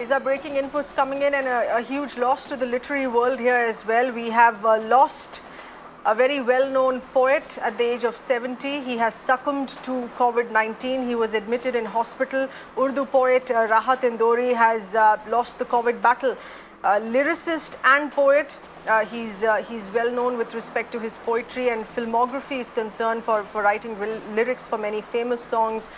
These are breaking inputs coming in, and a huge loss to the literary world here as well. We have lost a very well-known poet at the age of 70. He has succumbed to COVID-19. He was admitted in hospital. Urdu poet Rahat Indori has lost the COVID battle. Lyricist and poet. He's well known with respect to his poetry, and filmography is concerned for writing lyrics for many famous songs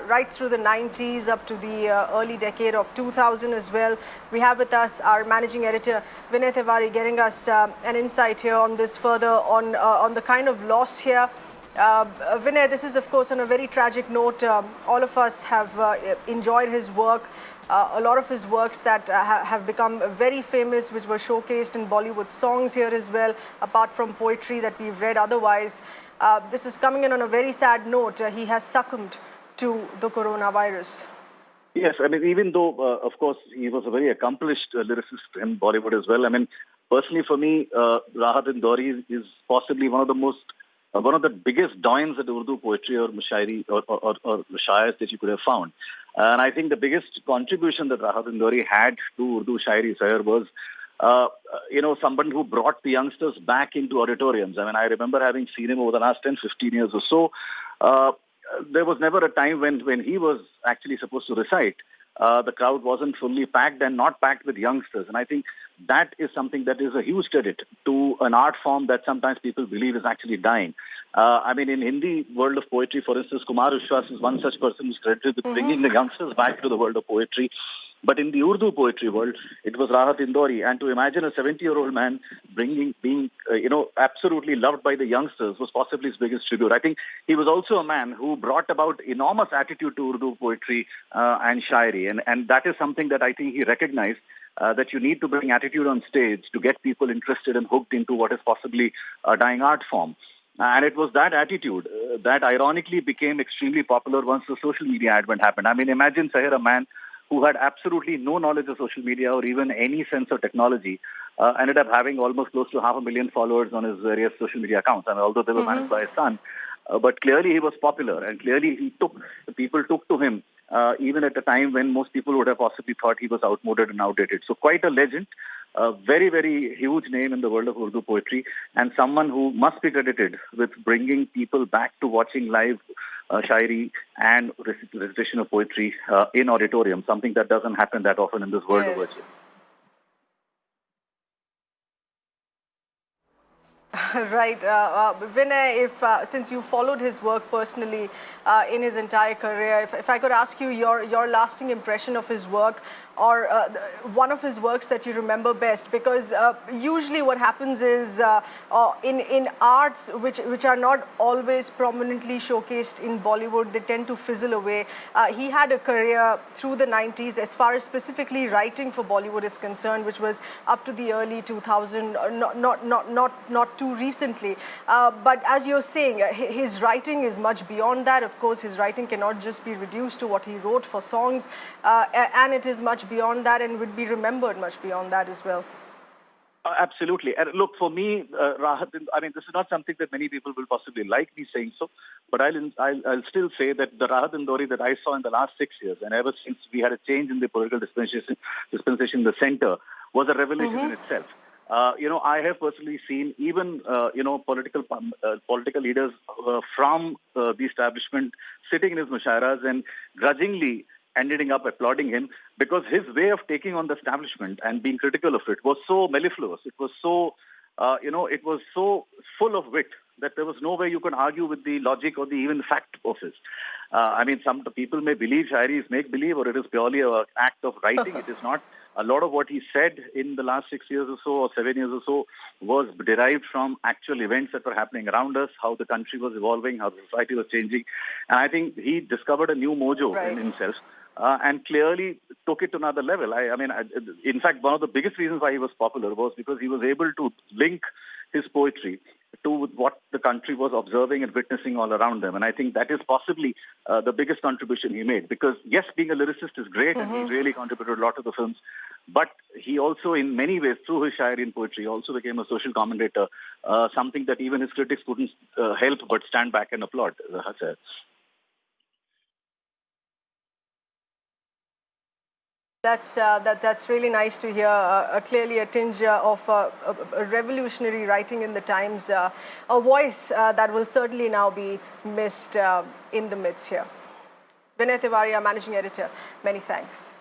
right through the 90s up to the early decade of 2000 as well. We have with us our managing editor Vinay Tiwari getting us an insight here on this further on the kind of loss here. Vinay, this is of course on a very tragic note. All of us have enjoyed his work. A lot of his works that have become very famous, which were showcased in Bollywood songs here as well, apart from poetry that we've read otherwise. This is coming in on a very sad note. He has succumbed to the coronavirus. Yes, I mean, even though, of course, he was a very accomplished lyricist in Bollywood as well. I mean, personally for me, Rahat Indori is possibly one of the biggest doyens at Urdu poetry or Shayari or Shayars that you could have found. And I think the biggest contribution that Rahat Indori had to Urdu Shayari Sayar was, someone who brought the youngsters back into auditoriums. I mean, I remember having seen him over the last 10, 15 years or so. There was never a time when he was actually supposed to recite. The crowd wasn't fully packed and not packed with youngsters. And I think that is something that is a huge credit to an art form that sometimes people believe is actually dying. I mean, in Hindi world of poetry, for instance, Kumar Vishwas is one such person who's credited with bringing the youngsters back to the world of poetry. But in the Urdu poetry world, it was Rahat Indori. And to imagine a 70-year-old man being absolutely loved by the youngsters was possibly his biggest tribute. I think he was also a man who brought about enormous attitude to Urdu poetry and Shayari. And that is something that I think he recognized, that you need to bring attitude on stage to get people interested and hooked into what is possibly a dying art form. And it was that attitude that ironically became extremely popular once the social media advent happened. I mean, imagine, Sahir, a man who had absolutely no knowledge of social media or even any sense of technology, ended up having almost close to 500,000 followers on his various social media accounts. I mean, although they were managed by his son, but clearly he was popular, and clearly people took to him, even at a time when most people would have possibly thought he was outmoded and outdated. So quite a legend, a very, very huge name in the world of Urdu poetry, and someone who must be credited with bringing people back to watching live Shayari and recitation of poetry in auditorium, something that doesn't happen that often in this world of virtue. Right. Vinay, since you followed his work personally in his entire career, if I could ask you your lasting impression of his work, or one of his works that you remember best, because usually what happens is in arts which are not always prominently showcased in Bollywood, they tend to fizzle away. He had a career through the 90s as far as specifically writing for Bollywood is concerned, which was up to the early 2000s, not too recently. But as you're saying, his writing is much beyond that. Of course, his writing cannot just be reduced to what he wrote for songs, and it is much beyond that and would be remembered much beyond that as well. Absolutely. And look, for me, Rahat, I mean, this is not something that many people will possibly like me saying so, but I'll still say that the Rahat Indori that I saw in the last 6 years, and ever since we had a change in the political dispensation in the center, was a revelation in itself. I have personally seen even, political leaders from the establishment sitting in his mushayaras and grudgingly ending up applauding him, because his way of taking on the establishment and being critical of it was so mellifluous. It was so, it was so full of wit that there was no way you could argue with the logic or the even fact of his. I mean, some people may believe Shayari is make-believe, or it is purely an act of writing. It is not. A lot of what he said in the last 6 years or so, or 7 years or so, was derived from actual events that were happening around us, how the country was evolving, how the society was changing. And I think he discovered a new mojo in himself. And clearly took it to another level. In fact, one of the biggest reasons why he was popular was because he was able to link his poetry to what the country was observing and witnessing all around them. And I think that is possibly the biggest contribution he made. Because, yes, being a lyricist is great, and he really contributed a lot to the films. But he also, in many ways, through his Shayari and poetry, also became a social commentator, something that even his critics couldn't help but stand back and applaud. That's really nice to hear. Clearly, a tinge of a revolutionary writing in the times, a voice that will certainly now be missed in the midst here. Vinay Tiwari, our managing editor, many thanks.